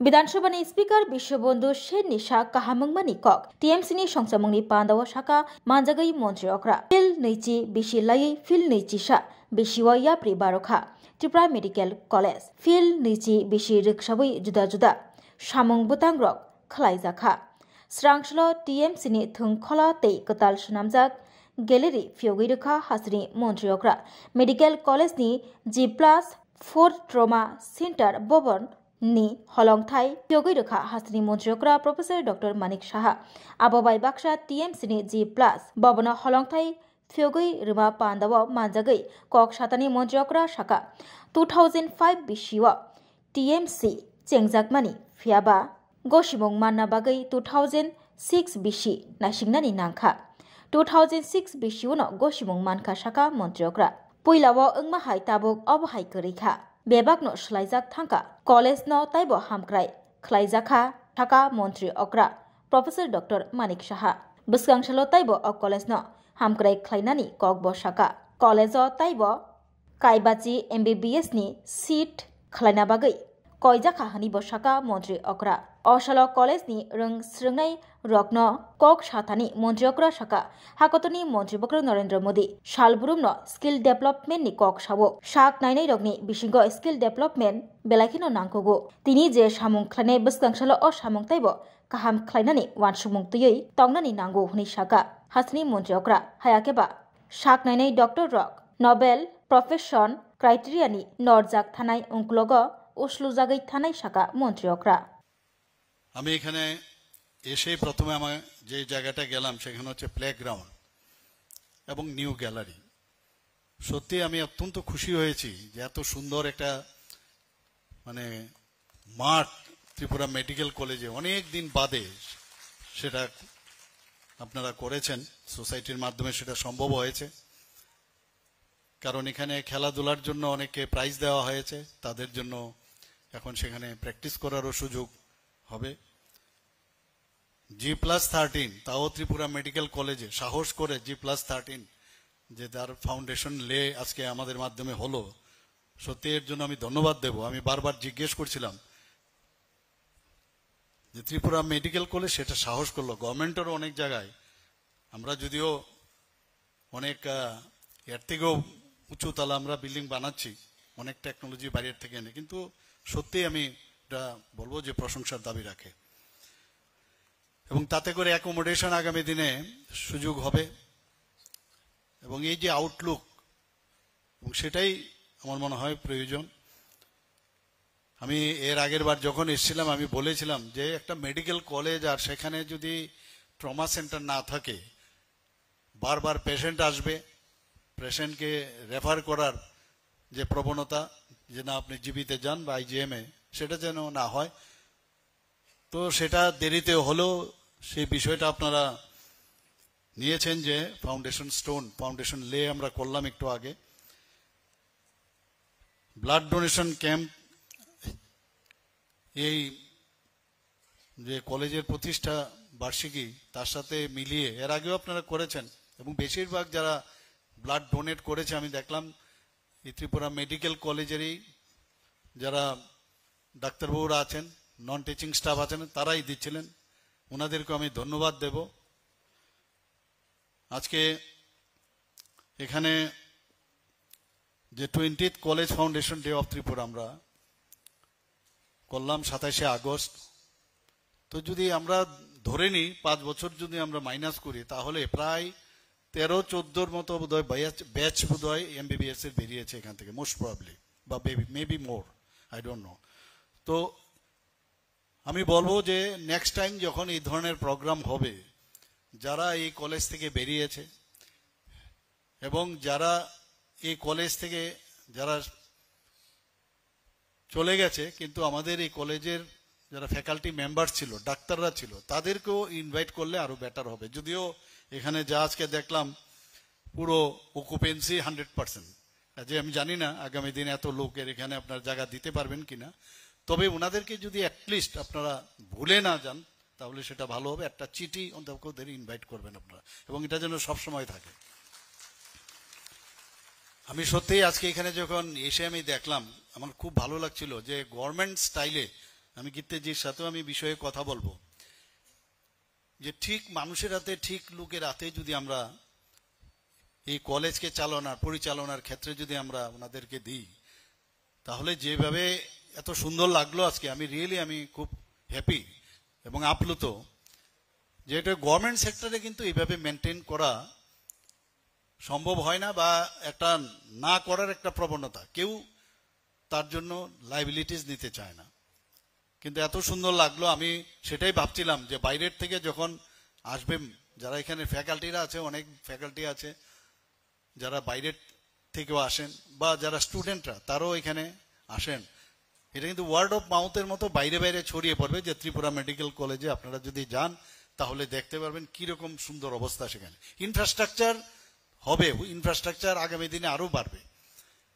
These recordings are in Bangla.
বিধানসভাनि স্পিकार বিশ্ববন্ধু शेर निशा काहामंगमानि कक टीएमसीनि संसामंगनि पान्दाव साका मानजागै मन्त्री अक्रा फिल नैची बिसि लायै फिल नैचिसा बिसिवा याप्रि बारखा त्रिपुरा मेडिकल कलेज फिल नैची बिसि रिक्साबै जुदा जुदा सामंग बुतांग्रक खलायजाखा स्रांसल टीएमसीनि थुंखला तै कताल सुनामजाक गेलेरि फियोगै रोखा हासनि मन्त्री अक्रा मेडिकल कलेजनि G+4 ट्रमा सेन्टार भवन नि हलंथाई फियोगै रोखा हासनि मन्त्री अक्रा प्रोफेसर डॉक्टर मानिक साहा आबोबाई बाक्सा टीएमसीनि G+ भवन हलंथाई फियोगै रुमा पान्दाव मानजागै कक सातानि मन्त्री अक्रा साका 2005 बिसिवा टीएमसी चेंगजाकमानि फियाबा गसिमंग मानना बागै 2006 बिसि नासिंगनानि नांखा 2006 बिसिउनो गसिमंग मानखा साका मन्त्री अक्रा पुइलाव ओंमाहाय ताबुक अबहाय करिखा बेबागनो स्लाइजाक थांका कलेज न ताइबो हामक्राय खलाइजाखा थाका मन्त्री अक्रा प्रोफेसर डॉक्टर मानिक साहा बसगांसलो ताइबो अ कलेज न हामक्राय खलाइनानि कक बसाका कलेज ताइबो काइबाची MBBS नि सीट खलाइना बागै कयजाखा हानि बसाका मन्त्री अक्रा असल कलेज नि रों स्रंनाय रक्न कक साथानि मन्त्री अक्रा साका हाकतनि मन्त्री बक्र नरेंद्र मोदी सालबुरुम न स्किल डेभलपमेन्ट नि कक सावो साक नायनाय रगनि बिसिंग स्किल डेभलपमेन्ट बेलाखिनो नांगोगो तिनि जे सामुं खलायनाय बसगांसल अ सामुं ताइबो काहाम खलायनानि वानसुमुं तुयै तंगनानि नांगौ हनि साका हासनि मन्त्री अक्रा हायाकेबा साक नायनाय डॉक्टर रक नोबेल प्रोफेशन क्राइटेरियानि नरजाक थानाय अंकलग उसलुजागै थानाय साका मन्त्री अक्रा আমি এখানে এসে প্রথমে আমি যে জায়গাটা গেলাম সেখানে হচ্ছে প্লেগ্রাউন্ড এবং নিউ গ্যালারি সত্যি আমি অত্যন্ত খুশি হয়েছি যে এত সুন্দর একটা মানে মাঠ ত্রিপুরা মেডিকেল কলেজে অনেক দিন বাদে সেটা আপনারা করেছেন সোসাইটির মাধ্যমে সেটা সম্ভব হয়েছে কারণ এখানে খেলাধুলার জন্য অনেকে প্রাইজ দেওয়া হয়েছে তাদের জন্য এখন সেখানে প্র্যাকটিস করারও সুযোগ হবে G+13 তাও ত্রিপুরা মেডিকেল কলেজে সাহস করে G+13 যে তার ফাউন্ডেশন লে আজকে আমাদের মাধ্যমে হলো সত্যি এর জন্য আমি ধন্যবাদ দেব আমি বারবার জিজ্ঞেস করছিলাম যে ত্রিপুরা মেডিকেল কলেজ সেটা সাহস করলো গভর্নমেন্টেরও অনেক জায়গায় আমরা যদিও অনেক এর থেকেও উঁচু তালা আমরা বিল্ডিং বানাচ্ছি অনেক টেকনোলজি বাইরের থেকে এনে কিন্তু সত্যি আমি এটা বলবো যে প্রশংসার দাবি রাখে এবং তাতে করে অ্যাকোমোডেশন আগামী দিনে সুযোগ হবে এবং এই যে আউটলুক এবং সেটাই আমার মনে হয় প্রয়োজন আমি এর আগের বার যখন এসেছিলাম আমি বলেছিলাম যে একটা মেডিকেল কলেজ আর সেখানে যদি ট্রমা সেন্টার না থাকে বারবার পেশেন্ট আসবে পেশেন্টকে রেফার করার যে প্রবণতা যে না আপনি জীবিতে যান বা IGM এ সেটা যেন না হয় তো সেটা দেরিতে হলেও সেই বিষয়টা আপনারা নিয়েছেন যে ফাউন্ডেশন স্টোন ফাউন্ডেশন লে আমরা করলাম একটু আগে ব্লাড ডোনেশন ক্যাম্প এই যে কলেজের প্রতিষ্ঠা বার্ষিকী তার সাথে মিলিয়ে এর আগেও আপনারা করেছেন এবং বেশিরভাগ যারা ব্লাড ডোনেট করেছে আমি দেখলাম এই ত্রিপুরা মেডিকেল কলেজেরই যারা ডাক্তারবাবুরা আছেন নন টিচিং স্টাফ আছেন তারাই দিচ্ছিলেন ওনাদেরকে আমি ধন্যবাদ দেব আজকে এখানে যে 20th college foundation day of Tripura আমরা করলাম 27 আগস্ট তো যদি আমরা ধরে নিই 5 বছর যদি আমরা মাইনাস করি তাহলে প্রায় 13-14 মতো বোধহয় ব্যাচ বোধহয় MBBS এর বেরিয়েছে এখান থেকে মোস্ট প্রবাবলি বা maybe more I don't know তো আমি বলবো যে নেক্সট টাইম যখন এই ধরনের প্রোগ্রাম হবে যারা এই কলেজ থেকে বেরিয়েছে এবং যারা এই কলেজ থেকে যারা চলে গেছে কিন্তু আমাদের এই কলেজের যারা ফ্যাকাল্টি মেম্বার ছিল ডাক্তাররা ছিল তাদেরকেও ইনভাইট করলে আরো বেটার হবে যদিও এখানে যা আজকে দেখলাম পুরো অকুপেন্সি 100% যে আমি জানি না আগামী দিনে এত লোকের এখানে আপনার জায়গা দিতে পারবেন কিনা তবে ওনাদেরকে যদি অ্যাটলিস্ট আপনারা ভুলে না যান তাহলে সেটা ভালো হবে একটা চিঠি অন্তত ওদের ইনভাইট করবেন আপনারা এবং এটা যেন সব সময় থাকে আমি সত্যিই আজকে এখানে যখন এসে আমি দেখলাম আমার খুব ভালো লাগছিল যে গভর্নমেন্ট স্টাইলে আমি গীতেজির সাথেও আমি বিষয়ে কথা বলবো, যে ঠিক মানুষের হাতে ঠিক লোকের হাতে যদি আমরা এই কলেজকে পরিচালনার ক্ষেত্রে যদি আমরা ওনাদেরকে দিই, তাহলে যেভাবে এত সুন্দর লাগলো আজকে, আমি খুব হ্যাপি এবং আপ্লুত যে এটা গভর্নমেন্ট সেক্টরে কিন্তু এইভাবে মেনটেন করা সম্ভব হয় না, বা একটা না করার একটা প্রবণতা, কেউ তার জন্য লাইবিলিটিস নিতে চায় না। কিন্তু এত সুন্দর লাগলো, আমি সেটাই ভাবছিলাম যে বাইরের থেকে যখন আসবে, যারা এখানে ফ্যাকাল্টিরা আছে, অনেক ফ্যাকাল্টি আছে যারা বাইরের থেকেও আসেন, বা যারা স্টুডেন্টরা তারাও এখানে আসেন, এটা কিন্তু ওয়ার্ড অফ মাউথের মতো বাইরে বাইরে ছড়িয়ে পড়বে যে ত্রিপুরা মেডিকেল কলেজে আপনারা যদি যান তাহলে দেখতে পারবেন কিরকম সুন্দর অবস্থা সেখানে। ইনফ্রাস্ট্রাকচার হবে, ইনফ্রাস্ট্রাকচার আগামী দিনে আরো বাড়বে।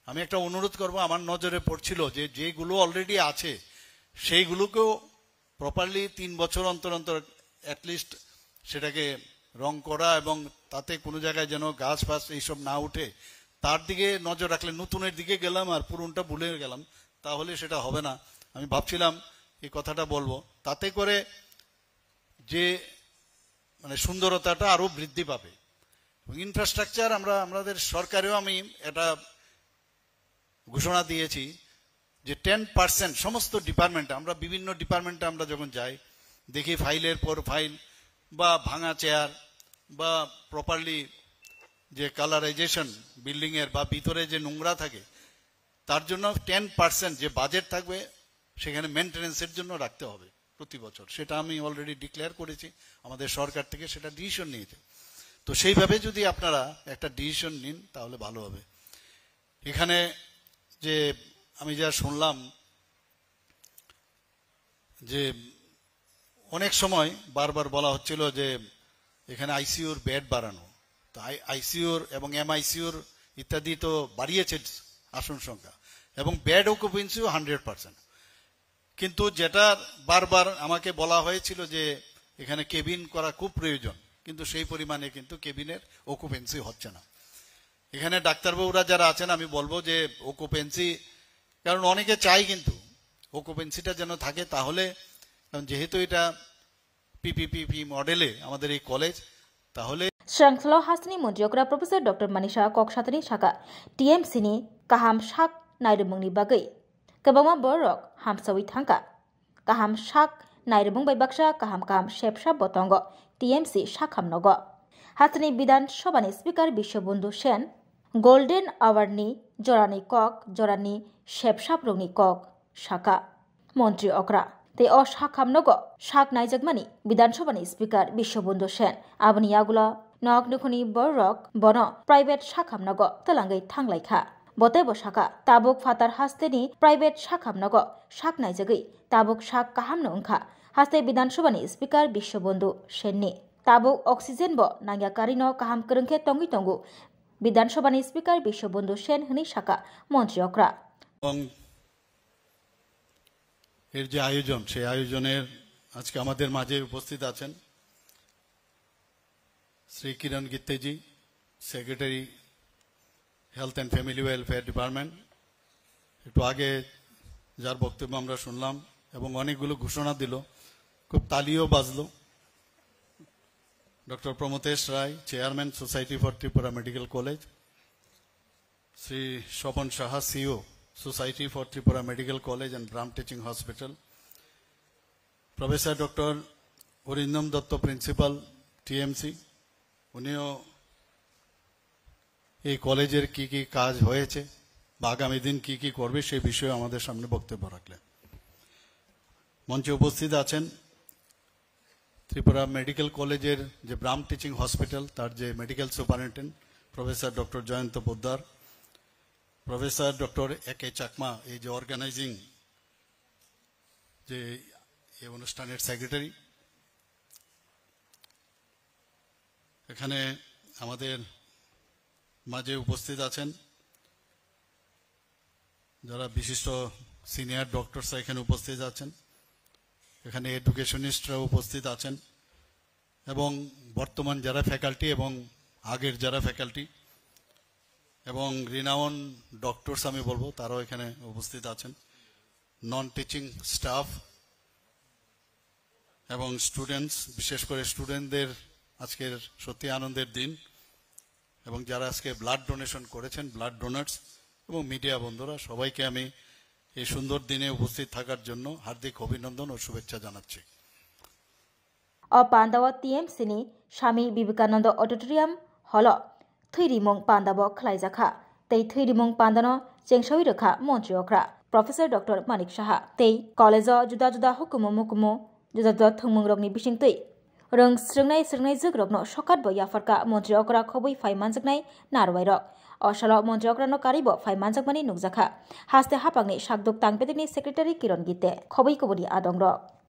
আমি একটা অনুরোধ করব, আমার নজরে পড়ছিল যে যেগুলো অলরেডি আছে সেইগুলোকেও প্রপারলি 3 বছর অন্তর অন্তর অ্যাটলিস্ট সেটাকে রং করা, এবং তাতে কোনো জায়গায় যেন গাছ ফাছ এইসব না উঠে তার দিকে নজর রাখলে, নতুনের দিকে গেলাম আর পুরনটা ভুলে গেলাম, তাহলে সেটা হবে না। আমি ভাবছিলাম এই কথাটা বলবো, তাতে করে যে মানে সুন্দরতাটা আরো বৃদ্ধি পাবে। ইনফ্রাস্ট্রাকচার আমাদের সরকারেও আমি এটা ঘোষণা দিয়েছি যে 10% সমস্ত ডিপার্টমেন্টে, আমরা বিভিন্ন ডিপার্টমেন্টে আমরা যখন যাই দেখি ফাইলের পর ফাইল, বা ভাঙা চেয়ার, বা প্রপারলি যে কালারাইজেশন বিল্ডিং এর বা ভিতরে যে নোংরা থাকে, তার জন্য 10% যে বাজেট থাকবে সেখানে মেনটেন্যান্সের জন্য রাখতে হবে প্রতি বছর। সেটা আমি অলরেডি ডিক্লেয়ার করেছি, আমাদের সরকার থেকে সেটা ডিসিশন নিয়েছে। তো সেইভাবে যদি আপনারা একটা ডিসিশন নিন তাহলে ভালো হবে। এখানে যে আমি যা শুনলাম যে অনেক সময় বারবার বলা হচ্ছিল যে এখানে আইসিইউর বেড বাড়ানো, তো আইসিইউর এবং এমআইসিইউর ইত্যাদি তো বাড়িয়েছে আসন সংখ্যা, এবং বেড অকুপেন্সিও 100%। কিন্তু যেটা বারবার আমাকে বলা হয়েছিল যে এখানে কেবিন করা খুব প্রয়োজন, কিন্তু সেই পরিমাণে কিন্তু কেবিনের অকুপেন্সি হচ্ছে না। এখানে ডাক্তারবাবুরা যারা আছেন আমি বলবো যে অকুপেন্সি, কারণ অনেকে চাই কিন্তু অকুপেন্সিটা যেন থাকে, তাহলে যেহেতু এটা পিপিপি মডেলে আমাদের এই কলেজ, তাহলে শ্রৃঙ্খলা হাসনি মন্ত্রিয়করা প্রফেসর ডক্টর মানিশা ককসাতনি সাকা টিএমসিनि কাहाम साक नायरमंगनि बागै गोबांमा बरक हामसावै थांका काहाम साक नायरमंग बायबाक्सा काहाम शेपसा बतंग टीएमसी साखामनग हासनि विधान सभानि स्पिकार बिश्वबन्धु सेन गोल्डेन आवारनि जरानि कक जरानि शेपसाप्रंनि कक साका मन्त्रि अक्रा ते अ साखामनग साक नायजाकमानि विधानसभानि स्पिकार बिश्वबन्धु सेन आबनि आगुला नक नुखुनि बरक बन प्राइवेट साखामनग तलांगै थांलायखा बते बसाका ताबुक फातार हास्तेनि प्राइवेट साखामनग साक नायजागै ताबुक साक काहामनो ओंखा हास्ते विधानसभानि स्पिकार बिश्वबन्धु सेननि ताबुक अक्सिजेन ब नांगिया कारिनो काहाम करंखे तंगि तंगु विधानसभानि स्पिकार बिश्वबन्धु सेन हनि साका मन्त्रि अक्रा এর যে আয়োজন, সেই আয়োজনের আজকে আমাদের মাঝে উপস্থিত আছেন Shri Kiran Gitteji, secretary health and family welfare department. একটু আগে যার বক্তব্য আমরা শুনলাম এবং অনেকগুলো ঘোষণা দিল, খুব তালিও বাজলো। Doctor Pramathesh Roy, chairman society for Tripura medical college, Shri Swapan Saha, CEO society for Tripura medical college and BRAM teaching hospital, professor doctor Arindam Dutta, principal TMC, উনিও এই কলেজের কি কি কাজ হয়েছে বা আগামী দিন কি কি করবে সেই বিষয়ে আমাদের সামনে বক্তব্য রাখলেন। মঞ্চে উপস্থিত আছেন ত্রিপুরা মেডিকেল কলেজের যে ব্রাম টিচিং হসপিটাল তার যে medical superintendent professor doctor Jayanta Poddar, professor doctor একে চাকমা, এই যে অর্গানাইজিং যে এই অনুষ্ঠানের সেক্রেটারি, এখানে আমাদের মাঝে উপস্থিত আছেন যারা বিশিষ্ট সিনিয়র ডক্টরসরা এখানে উপস্থিত আছেন, এখানে এডুকেশনিস্টরা উপস্থিত আছেন, এবং বর্তমান যারা ফ্যাকাল্টি এবং আগের যারা ফ্যাকাল্টি এবং রিনাউন ডক্টরস আমি বলবো তারাও এখানে উপস্থিত আছেন, নন টিচিং স্টাফ এবং স্টুডেন্টস, বিশেষ করে স্টুডেন্টদের আজকের সত্যি আনন্দের দিন, এবং যারা আজকে ব্লাড ডোনেশন করেছেন, ব্লাড ডোনার্স এবং মিডিয়া বন্ধুরা, সবাইকে আমি এই সুন্দর দিনে উপস্থিত থাকার জন্য হার্দিক অভিনন্দন ও শুভেচ্ছা জানাচ্ছি। পান্দাवा टीएमसीनि स्वामी विवेकानंद ऑडिटोरियम हॉल थैरिमंग पांदाबो खलाइजाखा तै थैरिमंग पांदानो चेंगसावि रखा मंत्री अख्रा प्रोफेसर डॉक्टर मानिक साहा तै कॉलेज जुदा जुदा हुकुमो मुकुमो जुदा जुदा थंमंग रगनि बिसिंतै रंग स्रंनाय जोग्रगनो सकात बो याफरका मंत्री अख्रा खबै फाइमानजगनाय नारवाय रक अशाल मंत्री अख्रानो कारिबो फाइमानजगमानि नुकजाखा हास्ते हापांनि साकदुक तांपेदिनि सेक्रेटारि किरण गीते खबै कबनि आदंग रक।